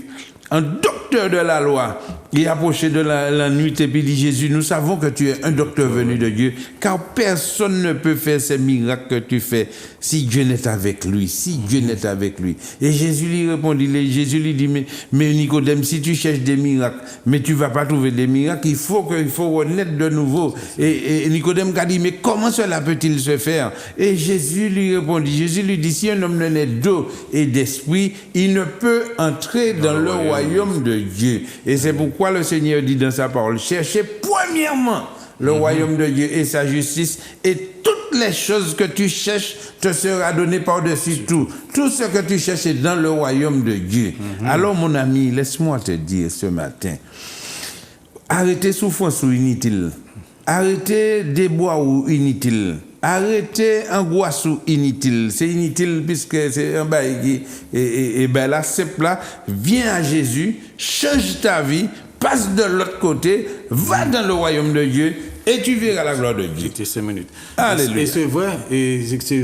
un docteur de la loi. Il est approché de la nuit et puis dit, Jésus, nous savons que tu es un docteur venu de Dieu, car personne ne peut faire ces miracles que tu fais si Dieu n'est avec lui, si Dieu n'est avec lui. Et Jésus lui répondit, Jésus lui dit, mais Nicodème, si tu cherches des miracles, mais tu ne vas pas trouver des miracles, il faut renaître de nouveau. Et Nicodème a dit, mais comment cela peut-il se faire? Et Jésus lui répondit, Jésus lui dit, si un homme ne naît d'eau et d'esprit, il ne peut entrer dans le royaume de Dieu. Et c'est pourquoi le Seigneur dit dans sa parole, cherchez premièrement le royaume de Dieu et sa justice, et toutes les choses que tu cherches te sera donné par-dessus tout. Tout ce que tu cherches est dans le royaume de Dieu. Alors mon ami, laisse-moi te dire ce matin, arrêtez souffrance ou inutile, arrêtez débois ou inutile, arrêtez angoisse ou inutile. C'est inutile puisque c'est un bail qui et ben là simple là, viens à Jésus, change ta vie, passe de l'autre côté, va dans le royaume de Dieu et tu verras la gloire de Dieu. C'était 5 minutes. Alléluia. Et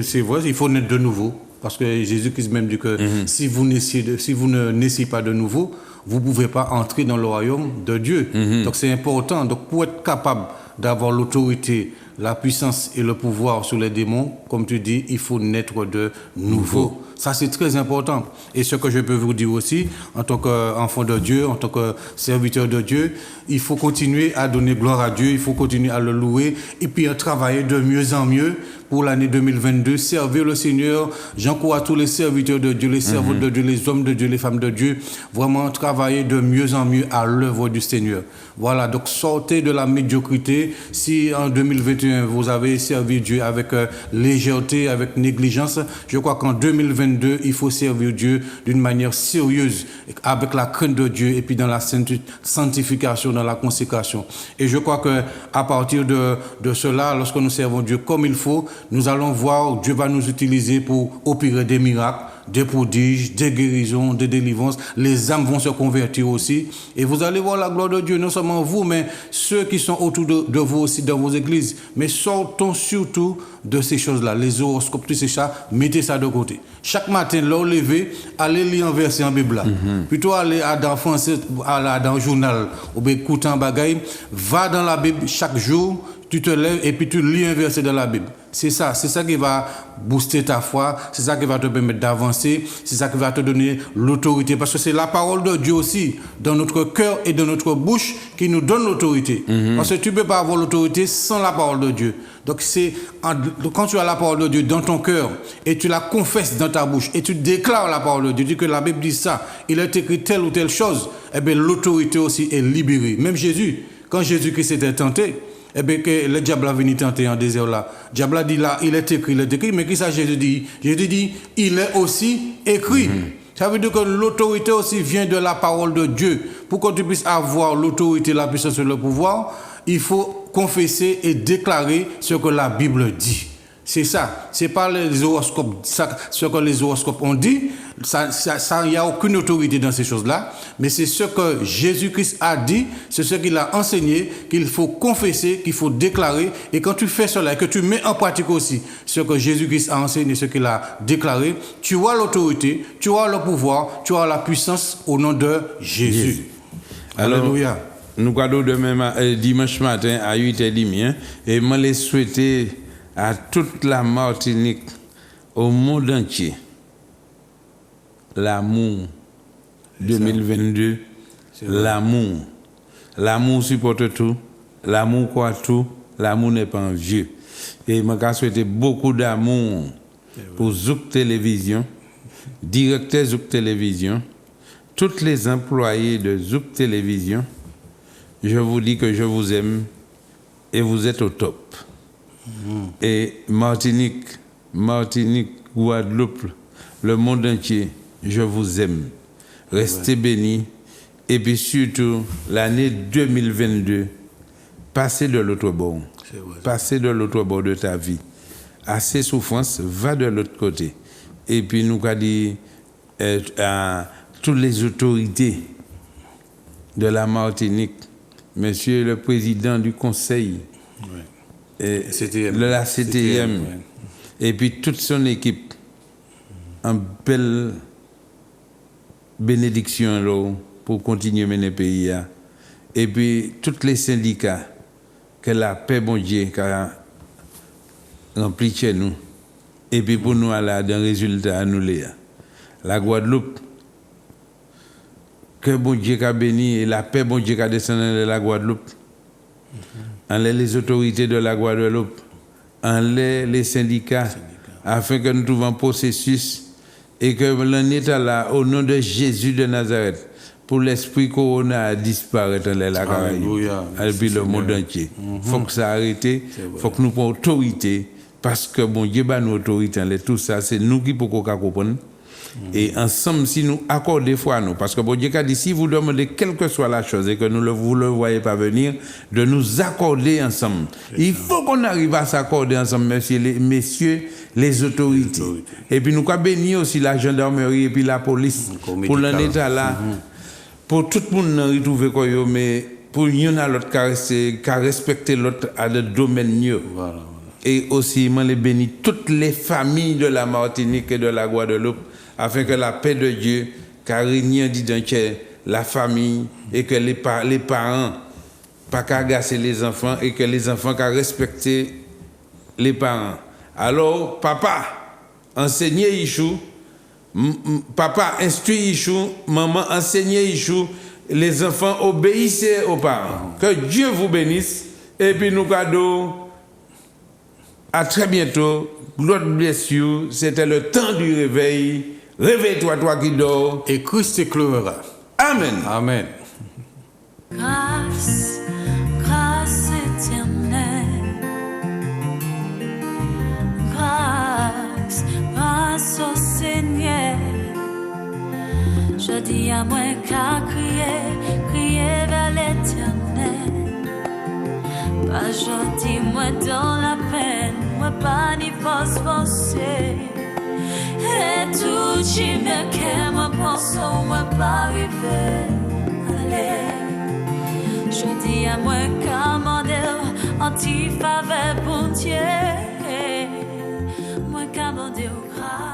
c'est vrai, il faut naître de nouveau, parce que Jésus-Christ même dit que si vous ne naissez pas de nouveau, vous ne pouvez pas entrer dans le royaume de Dieu. Donc c'est important. Donc pour être capable d'avoir l'autorité, la puissance et le pouvoir sur les démons, comme tu dis, il faut naître de nouveau. Ça, c'est très important. Et ce que je peux vous dire aussi, en tant qu'enfant de Dieu, en tant que serviteur de Dieu, il faut continuer à donner gloire à Dieu, il faut continuer à le louer, et puis à travailler de mieux en mieux pour l'année 2022, servir le Seigneur. J'encourage tous les serviteurs de Dieu, les servantes de Dieu, les hommes de Dieu, les femmes de Dieu, vraiment travailler de mieux en mieux à l'œuvre du Seigneur. Voilà, donc sortez de la médiocrité. Si en 2021, vous avez servi Dieu avec légèreté, avec négligence, je crois qu'en 2022, il faut servir Dieu d'une manière sérieuse, avec la crainte de Dieu et puis dans la sanctification, dans la consécration. Et je crois qu'à partir de cela, lorsque nous servons Dieu comme il faut, nous allons voir, Dieu va nous utiliser pour opérer des miracles, des prodiges, des guérisons, des délivrances. Les âmes vont se convertir aussi. Et vous allez voir la gloire de Dieu, non seulement vous, mais ceux qui sont autour de vous aussi dans vos églises. Mais sortons surtout de ces choses-là, les horoscopes, tout ça, mettez ça de côté. Chaque matin, là, lever, allez lire un verset en Bible. Plutôt aller dans le français, dans le journal, ou écouter un bagaille, va dans la Bible chaque jour, tu te lèves et puis tu lis un verset dans la Bible. C'est ça qui va booster ta foi, c'est ça qui va te permettre d'avancer, c'est ça qui va te donner l'autorité, parce que c'est la parole de Dieu aussi, dans notre cœur et dans notre bouche, qui nous donne l'autorité. Parce que tu ne peux pas avoir l'autorité sans la parole de Dieu. Donc quand tu as la parole de Dieu dans ton cœur, et tu la confesses dans ta bouche, et tu déclares la parole de Dieu, tu dis que la Bible dit ça, il est écrit telle ou telle chose, eh bien l'autorité aussi est libérée. Même Jésus, quand Jésus-Christ était tenté, eh bien, que le diable a venu tenter en désert là. Le diable a dit là, il est écrit, mais qu'est-ce que Jésus dit? Jésus dit, il est aussi écrit. Ça veut dire que l'autorité aussi vient de la parole de Dieu. Pour que tu puisses avoir l'autorité, la puissance et le pouvoir, il faut confesser et déclarer ce que la Bible dit. C'est ça. C'est pas les horoscopes, ce que les horoscopes ont dit. Il n'y a aucune autorité dans ces choses-là. Mais c'est ce que Jésus-Christ a dit, c'est ce qu'il a enseigné, qu'il faut confesser, qu'il faut déclarer. Et quand tu fais cela et que tu mets en pratique aussi ce que Jésus-Christ a enseigné, ce qu'il a déclaré, tu as l'autorité, tu as le pouvoir, tu as la puissance au nom de Jésus. Alléluia. Nous allons demain dimanche matin à 8h30 et je les souhaiter à toute la Martinique, au monde entier, l'amour 2022, l'amour. L'amour supporte tout, l'amour croit tout, l'amour n'est pas envieux. Et je souhaite beaucoup d'amour pour Zouk Télévision, directeur Zouk Télévision, tous les employés de Zouk Télévision, je vous dis que je vous aime et vous êtes au top. Et Martinique, Guadeloupe, le monde entier, je vous aime. Restez bénis. Et puis surtout, l'année 2022, passez de l'autre bord. Passez de l'autre bord de ta vie. Assez souffrance, va de l'autre côté. Et puis nous avons dit à toutes les autorités de la Martinique, monsieur le président du conseil, de la CTM, et puis toute son équipe, en belle bénédiction là, pour continuer à mener le pays. Et puis tous les syndicats, que la paix, bon Dieu, rempli chez nous. Et puis pour nous, aller d'un résultat à nous, la Guadeloupe, que bon Dieu a béni et la paix, bon Dieu a descendu de la Guadeloupe. En les autorités de la Guadeloupe, en les syndicats, afin que nous trouvions un processus et que l'on est là, au nom de Jésus de Nazareth, pour l'esprit corona disparaître dans la Caraïbe et puis le monde entier. Il faut que ça arrête, il faut que nous prenions autorité, parce que bon Dieu a nous autorité, tout ça, c'est nous qui pouvons comprendre. Et ensemble, si nous accordons foi à nous, parce que bon Dieu a dit, si vous demandez quelle que soit la chose et que vous ne le voyez pas venir, de nous accorder ensemble. Il faut qu'on arrive à s'accorder ensemble, messieurs les autorités. Et puis nous avons béni aussi la gendarmerie et puis la police pour l'en état là. Pour tout le monde retrouver quoi, mais pour y'en a l'autre qui respecter l'autre à des domaines mieux. Voilà. Et aussi, je les bénis toutes les familles de la Martinique et de la Guadeloupe, afin que la paix de Dieu, car règne dans la famille et que les parents, pas qu'à agacer les enfants et que les enfants qu'à respecter les parents. Alors, papa, enseignez Ichou. Papa instruit Ichou, maman enseignez Ichou, les enfants obéissez aux parents. Que Dieu vous bénisse et puis nous cadeaux. À très bientôt. God bless you. C'était le temps du réveil. Réveille-toi, toi qui dors. Et Christ éclairera. Amen. Amen. Grâce, grâce éternelle. Grâce, grâce au Seigneur. Je dis à moi qu'à crier vers l'Éternel. Pas gentil, moi dans la peine, moi pas ni forcer. Et tout qui me qu'est, moi pense, moi pas arriver. Allez, je dis à moi commander, anti-faveur pour Dieu. Moi commander au grâce.